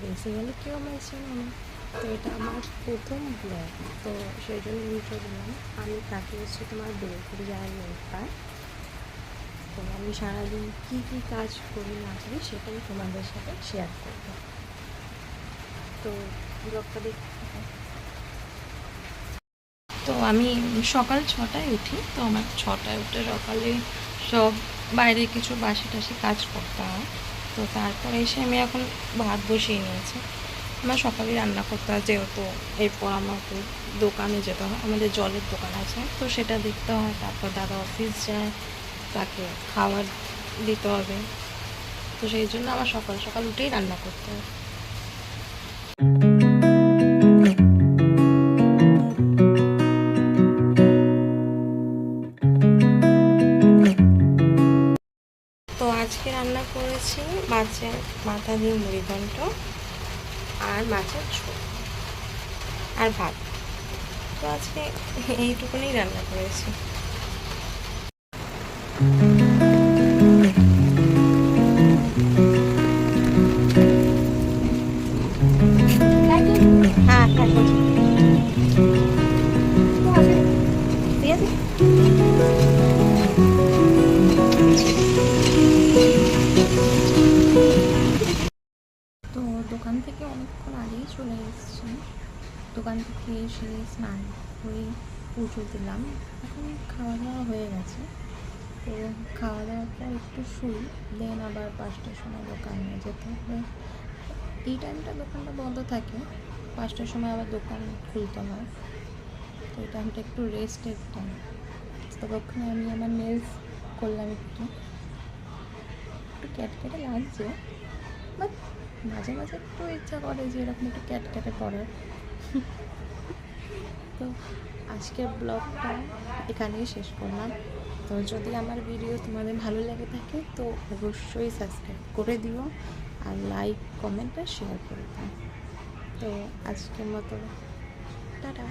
Basically কেউ আমার চেনে না, তো এটা আমার প্রথম ব্লগ। তো সেই জন্য ইন্ট্রো দিলাম। আমি থাকি হচ্ছে তোমার বেলপুরি যাওয়ার পার। তো আমি সারাদিন কী কী কাজ করি না করি সেটাই তোমাদের সাথে শেয়ার করব। তো ব্লগটা দেখতে থাকো। তো আমি সকাল 6টায় উঠি। তো আমার 6টায় উঠে সকালে সব বাইরে কিছু বাসি টাসি কাজ করতে হয়। তো তারপরে এসে আমি এখন ভাত বসিয়ে নিয়েছি। আমার সকালেই রান্না করতে হয়, যেহেতু এরপর আমাকে দোকানে যেতে হয়, আমাদের জলের দোকান আছে, তো সেটা দেখতে হয়। তারপর দাদা অফিস যায়, তাকে খাবার দিতে হবে। তো সেই জন্য আমার সকাল সকাল উঠেই রান্না করতে হয়। তো আজকে রান্না করেছি মাছের মাথা দিয়ে মুড়িঘণ্ট আর মাছের ঝোল আর ভাত। তো আজকে এইটুকুনি রান্না করেছি। হ্যাঁ, এখন ঠিক আছে। তো দোকান থেকে অনেকক্ষণ আগেই চলে এসেছি। দোকান থেকে এসে স্নান করে পুজো দিলাম। এখন খাওয়া দাওয়া হয়ে গেছে। তো খাওয়া দাওয়ার পর একটু শুই, দেন আবার 5টার সময় দোকানে যেতে হবে। এই টাইমটা দোকানটা বন্ধ থাকে, 5টার সময় আবার দোকান খুলতে হয়। তো এই টাইমটা একটু রেস্টের টাইম। ততক্ষণে আমি আমার নেলস করলাম। একটু ক্যাটক্যাটে লাগছে, বাট মাঝে মাঝে একটু ইচ্ছা করে যে এরকম একটু ক্যাটক্যাটে করার। তো আজকের ব্লগটা এখানেই শেষ করলাম। তো যদি আমার ভিডিও তোমাদের ভালো লেগে থাকে তো অবশ্যই সাবস্ক্রাইব করে দিও, আর লাইক কমেন্ট আর শেয়ার করে দিও। তো আজকের মতো টাটা।